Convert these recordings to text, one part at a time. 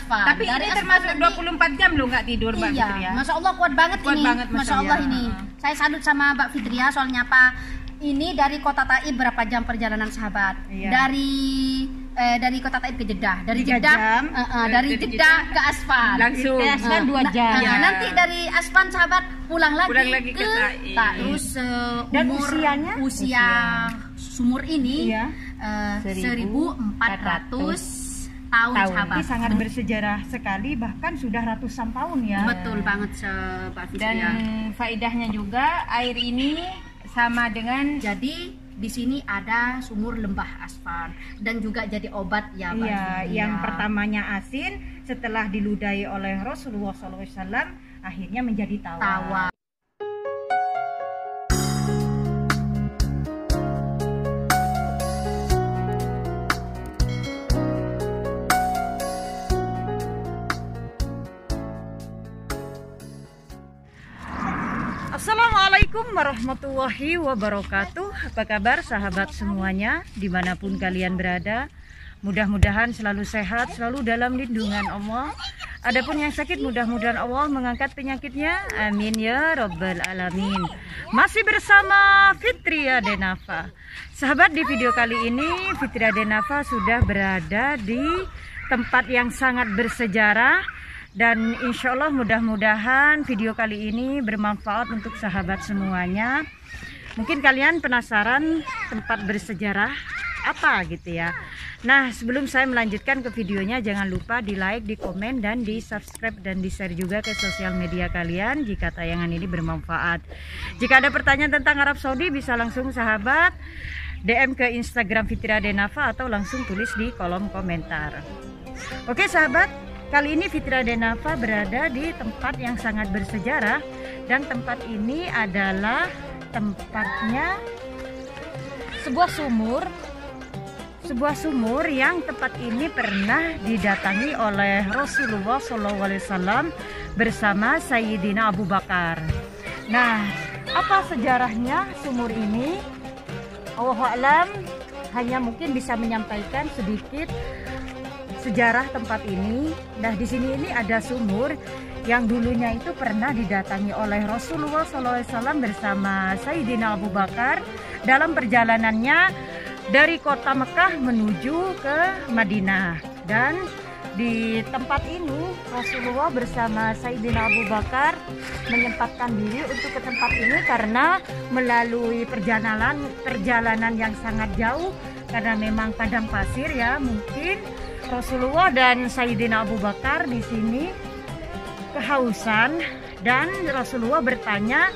asfal. Tapi dari ini asfal termasuk tadi, 24 jam lo nggak tidur Mbak iya, Fitria? Masya Allah kuat banget Kuat ini. banget, Masya Allah ya. ini. Saya salut sama Mbak Fitria, soalnya apa? Ini dari kota Taif berapa jam perjalanan sahabat? Iya. Dari kota Taif ke Jeddah. Dari 3 Jeddah, jam. dari Jeddah ke Asfan. Langsung. Ke Asfan 2 jam. Iya. Nanti dari Asfan sahabat pulang lagi ke ke Taif. Taif. Dan Umur usianya? usia sumur ini Iya. 1400 tahun sahabat. Ini sangat bersejarah sekali, bahkan sudah ratusan tahun ya. Betul banget Mbak Fitria. Dan faedahnya juga air ini sama dengan Jadi di sini ada sumur lembah Asfan dan juga jadi obat ya Mbak iya, Fitria. yang pertamanya asin, setelah diludahi oleh Rasulullah SAW akhirnya menjadi tawar. Tawar. Assalamualaikum warahmatullahi wabarakatuh. Apa kabar sahabat semuanya dimanapun kalian berada? Mudah-mudahan selalu sehat, selalu dalam lindungan Allah. Adapun yang sakit mudah-mudahan Allah mengangkat penyakitnya. Amin ya Rabbal Alamin. Masih bersama Fitria Denafa. Sahabat, di video kali ini Fitria Denafa sudah berada di tempat yang sangat bersejarah. Dan insya Allah mudah-mudahan video kali ini bermanfaat untuk sahabat semuanya. Mungkin kalian penasaran tempat bersejarah apa gitu ya. Nah, sebelum saya melanjutkan ke videonya, jangan lupa di like, di komen, dan di subscribe dan di share juga ke sosial media kalian jika tayangan ini bermanfaat. Jika ada pertanyaan tentang Arab Saudi, bisa langsung sahabat DM ke Instagram Fitria Denafa atau langsung tulis di kolom komentar. Oke sahabat, kali ini Fitria Denafa berada di tempat yang sangat bersejarah, dan tempat ini adalah tempatnya sebuah sumur yang tempat ini pernah didatangi oleh Rasulullah SAW bersama Sayyidina Abu Bakar. Nah, apa sejarahnya sumur ini? Allahu a'lam, hanya mungkin bisa menyampaikan sedikit sejarah tempat ini. Nah, di sini ini ada sumur yang dulunya itu pernah didatangi oleh Rasulullah SAW bersama Sayyidina Abu Bakar dalam perjalanannya dari kota Mekah menuju ke Madinah. Dan di tempat ini Rasulullah bersama Sayyidina Abu Bakar menyempatkan diri untuk ke tempat ini karena melalui perjalanan yang sangat jauh, karena memang padang pasir ya. Mungkin Rasulullah dan Sayyidina Abu Bakar di sini kehausan, dan Rasulullah bertanya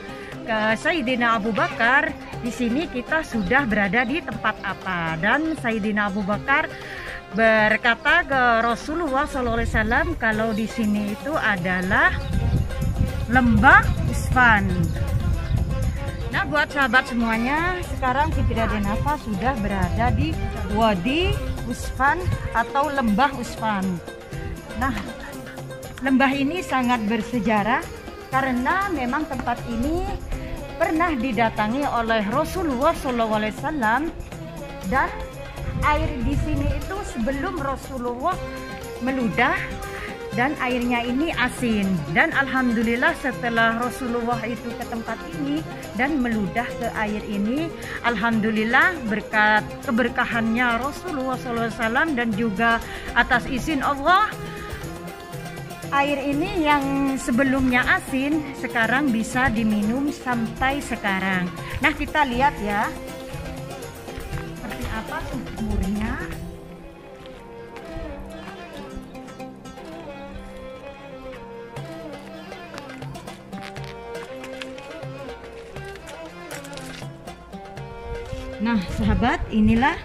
ke Sayyidina Abu Bakar, di sini kita sudah berada di tempat apa? Dan Sayyidina Abu Bakar berkata ke Rasulullah SAW kalau di sini itu adalah lembah Usfan. Nah, buat sahabat semuanya, sekarang Fitria Denafa sudah berada di Wadi Usfan atau lembah Usfan. Nah, lembah ini sangat bersejarah karena memang tempat ini pernah didatangi oleh Rasulullah SAW, dan air di sini itu sebelum Rasulullah meludah, dan airnya ini asin. Dan alhamdulillah setelah Rasulullah itu ke tempat ini dan meludah ke air ini, alhamdulillah berkat keberkahannya Rasulullah SAW dan juga atas izin Allah, air ini yang sebelumnya asin sekarang bisa diminum sampai sekarang. Nah, kita lihat ya seperti apa sumurnya. Nah, sahabat, inilah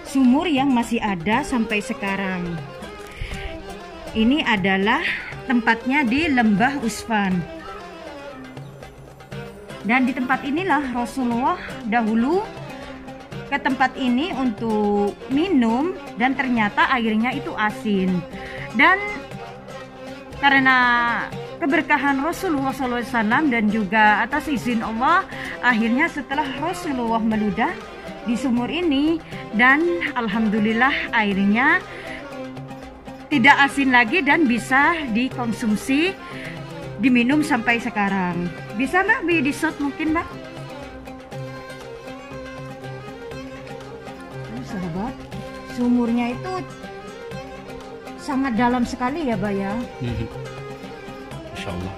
sumur yang masih ada sampai sekarang. Ini adalah tempatnya di lembah Usfan. Dan di tempat inilah Rasulullah dahulu ke tempat ini untuk minum, dan ternyata airnya itu asin. Dan karena keberkahan Rasulullah SAW dan juga atas izin Allah, akhirnya setelah Rasulullah meludah di sumur ini, dan alhamdulillah airnya tidak asin lagi dan bisa dikonsumsi, diminum sampai sekarang. Bisa Mbak di shot mungkin Mbak? Sahabat, sumurnya itu sangat dalam sekali ya Mbak ya. Insya Allah.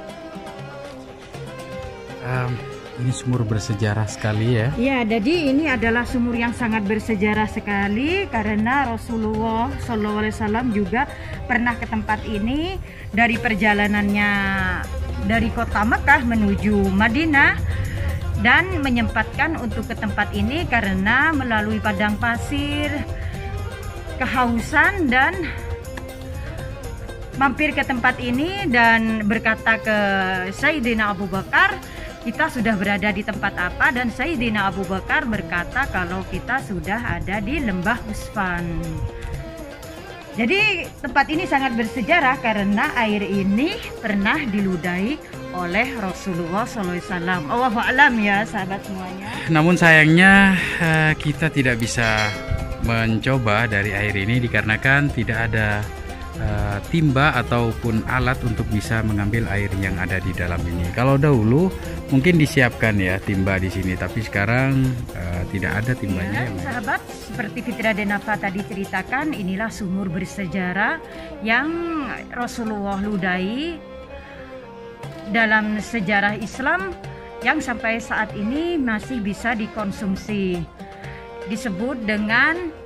Ini sumur bersejarah sekali ya. Ya, jadi ini adalah sumur yang sangat bersejarah sekali karena Rasulullah SAW juga pernah ke tempat ini dari perjalanannya dari kota Mekah menuju Madinah dan menyempatkan untuk ke tempat ini karena melalui padang pasir, kehausan dan mampir ke tempat ini dan berkata ke Sayyidina Abu Bakar, kita sudah berada di tempat apa, dan Sayyidina Abu Bakar berkata kalau kita sudah ada di Lembah Usfan. Jadi tempat ini sangat bersejarah karena air ini pernah diludahi oleh Rasulullah SAW. Allahu a'lam ya sahabat semuanya. Namun sayangnya kita tidak bisa mencoba dari air ini dikarenakan tidak ada timba ataupun alat untuk bisa mengambil air yang ada di dalam ini. Kalau dahulu mungkin disiapkan ya timba di sini, tapi sekarang tidak ada timbanya. Ya, sahabat, seperti Fitria dan Nafa tadi ceritakan, inilah sumur bersejarah yang Rasulullah ludahi dalam sejarah Islam yang sampai saat ini masih bisa dikonsumsi. Disebut dengan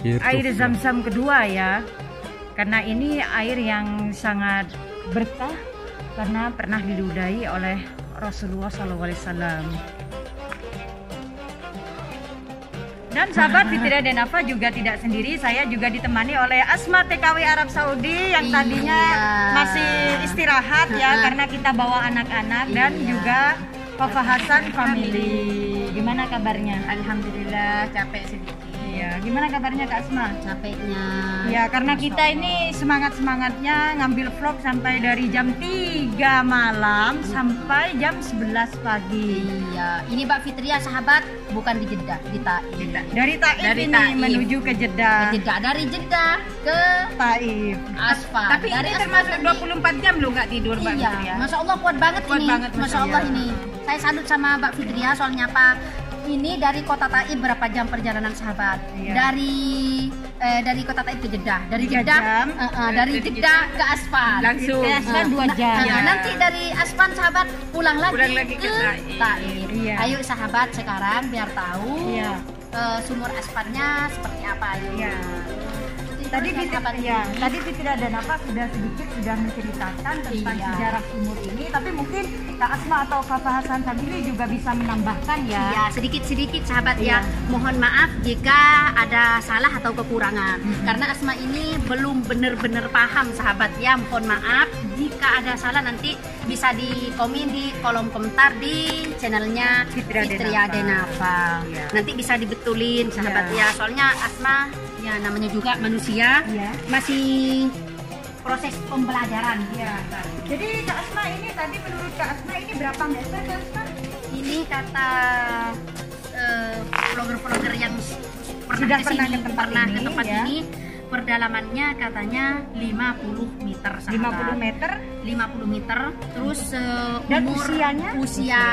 air Zam-Zam kedua ya, karena ini air yang sangat berkah karena pernah diludahi oleh Rasulullah SAW. Dan sahabat Fitria dan Nafa juga tidak sendiri, saya juga ditemani oleh Asma TKW Arab Saudi yang tadinya masih istirahat ya karena kita bawa anak-anak dan juga Papa Hasan family. Gimana kabarnya? Alhamdulillah, capek sedikit. Iya, gimana kabarnya Kak Asma? Capeknya. Ya, karena kita ini semangat-semangatnya ngambil vlog sampai dari jam 3 malam sampai jam 11 pagi. Iya, ini Mbak Fitria sahabat bukan di Jeddah, di Taif. Dari Taif Dari ini Taif. menuju ke Jeddah. Ke Jeddah, dari Jeddah ke Taif. Asfal. Tapi dari ini Asfal termasuk nanti- 24 jam lo nggak tidur Mbak Iya, Fitria? Masya Allah kuat banget Kuat ini. banget, Masya Allah Masya ini. Saya salut sama Mbak Fitria soalnya apa? Ini dari kota Taif berapa jam perjalanan sahabat? Iya. Dari kota Taif ke Jeddah. Dari 3 Jeddah, jam. dari Jeddah ke Asfal. Langsung. Kan 2 jam. Iya. Nanti dari Asfal sahabat pulang lagi ke ke Taif. Taif. Iya. Ayo sahabat sekarang biar tahu Iya. sumur Asfalnya seperti apa. Ayo. Iya. Tadi Fitria dan Nafa sudah menceritakan tentang Iya. sejarah sumur ini, tapi mungkin Kak Asma atau Kak Hasan Family juga bisa menambahkan ya. Ya, sedikit-sedikit sahabat Iya. ya. Mohon maaf jika ada salah atau kekurangan. Karena Asma ini belum benar-benar paham sahabat ya. Mohon maaf jika ada salah, nanti bisa di komen di kolom komentar di channelnya Fitria Fitria Denafa. Iya. Nanti bisa dibetulin sahabat Iya. ya. Soalnya Asma ya namanya juga manusia, Iya. masih proses pembelajaran. Iya. Jadi Kak Asma ini tadi menurut Kak Asma ini berapa meter Kak Asma? Ini kata vlogger-vlogger yang Sudah pernah kesini, ke tempat pernah ke ini, tempat ya. ini, perdalamannya katanya 50 meter sahabat. 50 meter. 50 meter. Terus Dan umur usianya? usia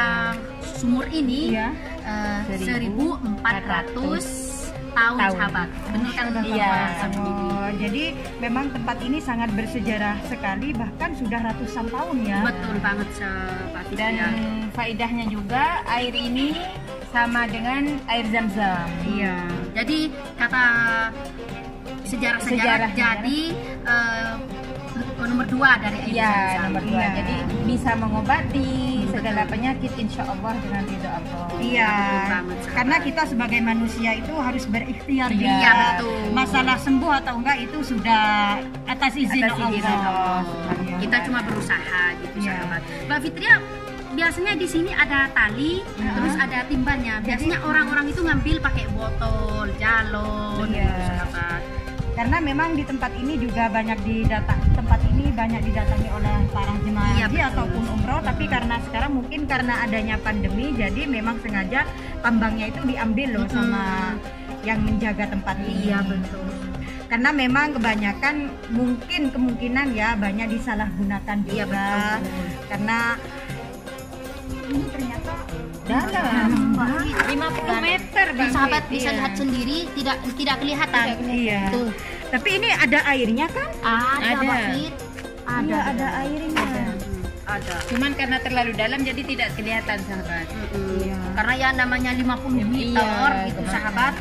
sumur ini Iya. 1400 tahun sahabat. Benar kan? Iya. Oh, jadi memang tempat ini sangat bersejarah sekali, bahkan sudah ratusan tahun ya. Betul banget sahabat. Dan Ya. faedahnya juga air ini sama dengan air Zam-Zam. Iya. Jadi kata sejarah-sejarah jadi nomor 2 dari air Iya, Zam-Zam. nomor 2. Iya. Jadi bisa mengobati segala Betul. penyakit insya Allah dengan ridho Allah. Iya, Betul banget, sahabat. karena kita sebagai manusia itu harus berikhtiar. Iya, juga. betul. Masalah sembuh atau enggak itu sudah atas izin Atas izin Allah. Allah. Kita cuma berusaha gitu Iya. sahabat. Mbak Fitria, biasanya di sini ada tali, terus ada timbanya. Biasanya orang-orang itu ngambil pakai botol, galon, Iya. gitu sahabat. Karena memang di tempat ini juga banyak didatangi oleh para jemaah Iya, haji betul. ataupun umroh, tapi karena sekarang mungkin karena adanya pandemi, jadi memang sengaja tambangnya itu diambil loh sama yang menjaga tempat ini. Iya betul. karena memang kebanyakan mungkin kemungkinan ya banyak disalahgunakan juga. Iya, betul. Karena ini ternyata Dalam. 50 meter Dan Bang sahabat Fit. bisa Iya. lihat sendiri, tidak kelihatan. Iya. Tuh, Tapi ini ada airnya kan? ada Ada. Mbak Fit. Iya, ada airnya. Ada. Cuman karena terlalu dalam jadi tidak kelihatan sahabat. Iya. Karena ya namanya 50 meter Iya, gitu kebanyakan. sahabat,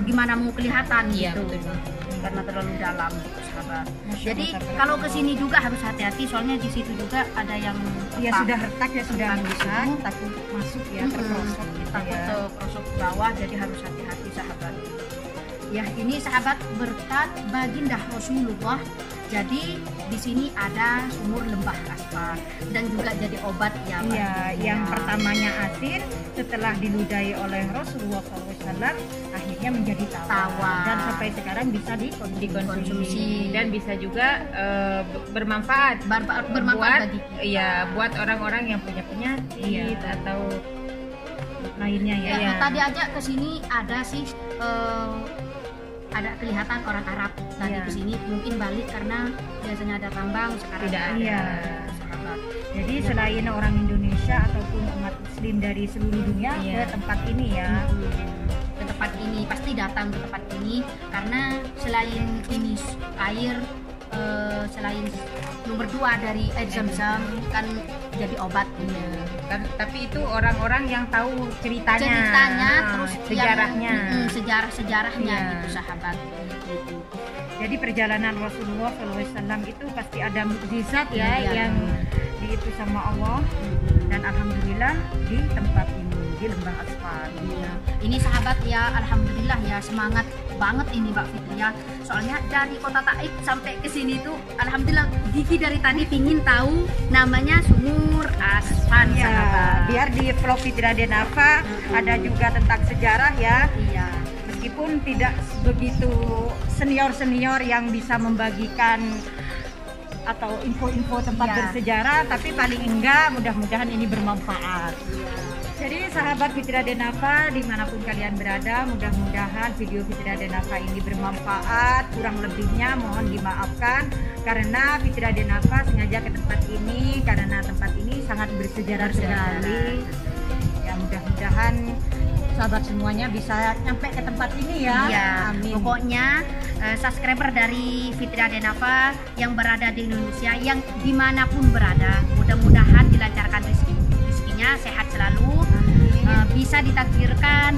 gimana mau kelihatan Iya, gitu. betul. Karena terlalu dalam sahabat. Masya Jadi Allah, kalau ke sini juga harus hati-hati, soalnya di situ juga ada yang Ya retak. sudah retak ya sudah Retak rusak, gitu. takut masuk ya terperosok gitu Takut ya. terperosok ke bawah, jadi harus hati-hati sahabat. Ya ini sahabat berkat baginda Rasulullah. Jadi di sini ada sumur lembah asfar dan juga jadi obat ya Pak. Iya, yang Ya. pertamanya asin, setelah diludahi oleh Rasulullah SAW, akhirnya menjadi tawar. Tawar. Dan sampai sekarang bisa Dikonsumsi. Dan bisa juga bermanfaat. Bermanfaat buat, bagi kita. Iya, buat orang-orang yang punya penyakit Iya. atau lainnya ya. Ya, Iya. tadi aja ke sini ada sih ada kelihatan orang Arab tadi Iya. ke sini, mungkin balik karena biasanya ada tambang, sekarang Tidak nggak ada. Iya. sahabat. Jadi Iya. selain orang Indonesia ataupun umat Muslim dari seluruh dunia Iya. ke tempat ini ya. Ke tempat ini pasti datang ke tempat ini karena selain ini air, selain nomor 2 dari air zam-zam kan jadi obat ini. Tapi itu orang-orang yang tahu ceritanya, Terus sejarahnya. sejarah-sejarahnya Iya. gitu sahabat. Gitu. Jadi perjalanan Rasulullah SAW itu pasti ada mukjizat ya Iya. yang itu sama Allah, dan alhamdulillah di tempat ini di Lembah Asfar. Iya. Ini sahabat ya, alhamdulillah ya, semangat banget ini Mbak Fitri ya. Soalnya dari Kota Taif sampai ke sini tuh alhamdulillah Gigi dari tadi pingin tahu namanya Sumur Asfar Ya, sahabat. biar di vlog Fitria Denafa ada juga tentang sejarah ya. Iya. Meskipun tidak begitu senior-senior yang bisa membagikan atau info-info tempat Iya. bersejarah, tapi paling enggak mudah-mudahan ini bermanfaat. Jadi sahabat Fitria Denafa dimanapun kalian berada, mudah-mudahan video Fitria Denafa ini bermanfaat. Kurang lebihnya mohon dimaafkan karena Fitria Denafa sengaja ke tempat ini karena tempat ini sangat bersejarah sekali. Ya mudah-mudahan sahabat semuanya bisa nyampe ke tempat ini ya. Iya, Amin. pokoknya subscriber dari Fitria Denafa yang berada di Indonesia, yang dimanapun berada, mudah-mudahan dilancarkan rezekinya, sehat selalu, bisa ditakdirkan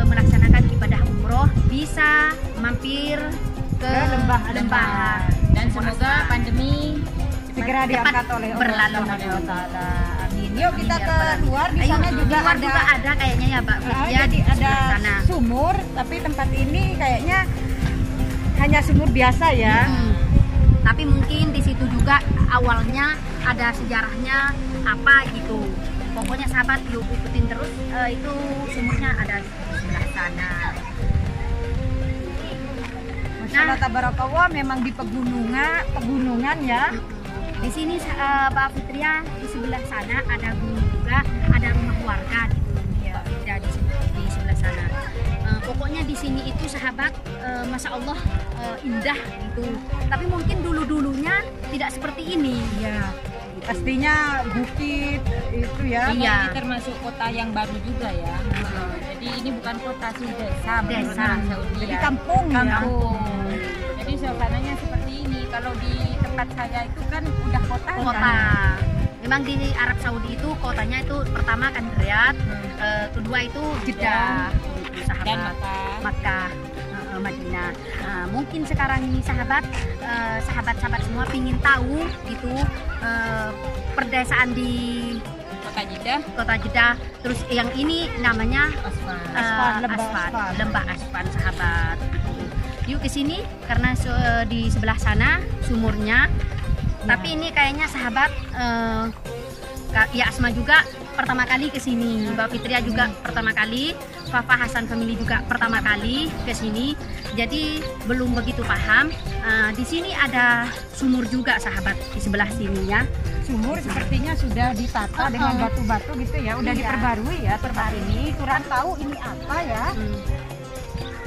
melaksanakan ibadah umroh, bisa mampir ke Lembah lembah Dan semoga pandemi segera diangkat oleh Allah berlalu. Subhanahu wa Ta'ala. Amin. Yuk kita Amin, ya Rabbal keluar, di Ayo, sana juga di luar ada. juga ada kayaknya ya Mbak Fit, ya, Jadi di ada sebelah sana. sumur, tapi tempat ini kayaknya hanya sumur biasa ya. Tapi mungkin di situ juga awalnya ada sejarahnya apa gitu. Pokoknya sahabat yuk ikutin terus, itu sumurnya ada di sebelah sana. Masya Allah tabarakallah, memang di pegunungan ya. Di sini Mbak Fitria, di sebelah sana ada gunung juga, ada rumah warga gitu. Ya, Fitria di sebelah sana. Pokoknya di sini itu sahabat, masya Allah indah gitu. Tapi mungkin dulunya tidak seperti ini. Ya, pastinya bukit itu ya. Iya. ini termasuk kota yang baru juga ya. Jadi ini bukan kota sih, desa. menurut Desa. orang Saudi Jadi ya. kampung ya. Kampung. Jadi suasananya seperti ini. Kalau di tempat saya itu kan udah kota. Kota. kan? Memang di Arab Saudi itu kotanya itu pertama kan Riyadh, kedua itu Jeddah, gitu, sahabat. Dan Makkah, Madinah. Mungkin sekarang ini sahabat, sahabat-sahabat semua pingin tahu gitu perdesaan di kota Jeddah. Kota Jeddah. Terus yang ini namanya Asfar. Lembah Asfar. Lembah Asfar sahabat. Yuk ke sini karena di sebelah sana sumurnya. Tapi ini kayaknya sahabat, ya Asma juga pertama kali ke sini, Mbak Fitria juga pertama kali, Fafa Hasan Family juga pertama kali ke sini. Jadi belum begitu paham. Di sini ada sumur juga sahabat di sebelah sini ya. Sumur sepertinya sudah ditata dengan batu-batu gitu ya, udah Iya. diperbarui ya tempat ini. Kurang tahu ini apa ya.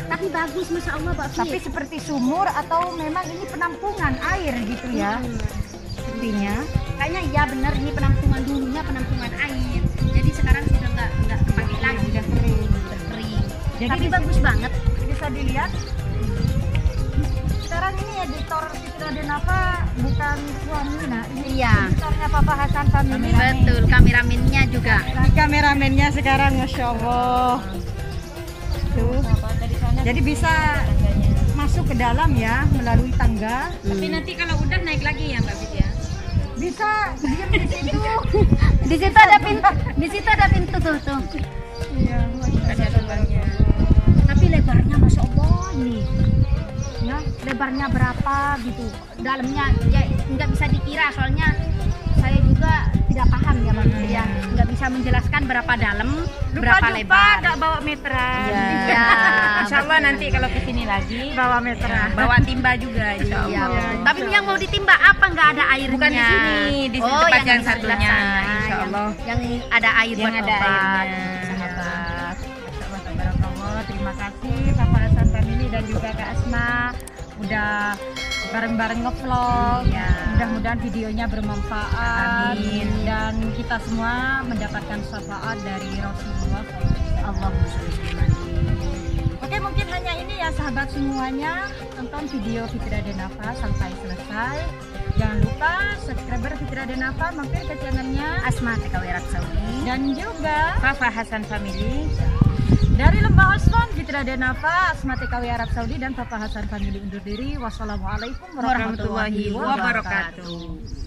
Tapi bagus, masya Allah Mbak Fit. Tapi seperti sumur atau memang ini penampungan air gitu ya? Sepertinya. Kayaknya iya bener, ini penampungan dulunya penampungan air. Jadi sekarang sudah nggak terpakai lagi, Udah kering. udah kering. Jadi Tapi bisa- bagus banget. Bisa dilihat. Sekarang ini editor Fitria Denapa bukan suami, nah ini Iya. editornya Papa Hasan Family. Betul, kameramennya juga. Ini kameramennya sekarang, masya Allah. Tuh. Jadi bisa masuk ke dalam ya melalui tangga. Tapi nanti kalau udah naik lagi ya Mbak Fit ya. Bisa diam di situ. Di situ ada pintu, di situ ada pintu tuh. Iya, Ada lubangnya. Tapi lebarnya masya Allah ini. ya. Lebarnya berapa gitu, dalamnya ya nggak bisa dikira, soalnya saya juga tidak paham ya Mbak Fit ya, nggak bisa menjelaskan berapa dalam, berapa Lupa lebar. nggak bawa meteran. Iya. Insya Allah nanti kalau kesini lagi Bawa meteran. bawa timba juga Insya Iya. Allah. Tapi yang mau ditimba apa nggak ada airnya? Bukan di sini, di tempat yang di sebelah satunya, sana. insya Allah. Yang ada air Yang buat ada obat. airnya. Sahabat. Masya Allah, tabarakallah. Terima kasih Papa Hasan Family dan juga Kak Asma udah bareng-bareng ngevlog. Iya. Mudah-mudahan videonya bermanfaat. Amin. Dan kita semua mendapatkan syafaat dari Rasulullah SAW. Oke, mungkin hanya ini ya sahabat semuanya. Tonton video Fitria Denapa sampai selesai. Jangan lupa subscriber Fitria Denapa mampir ke channelnya Asma TKW Arab Saudi. dan juga Papa Hasan Family. dari Lembah Osman, Fitria Denapa, Asma TKW Arab Saudi dan Papa Hasan Family undur diri. Wassalamualaikum warahmatullahi Warahmatullahi wabarakatuh. wabarakatuh.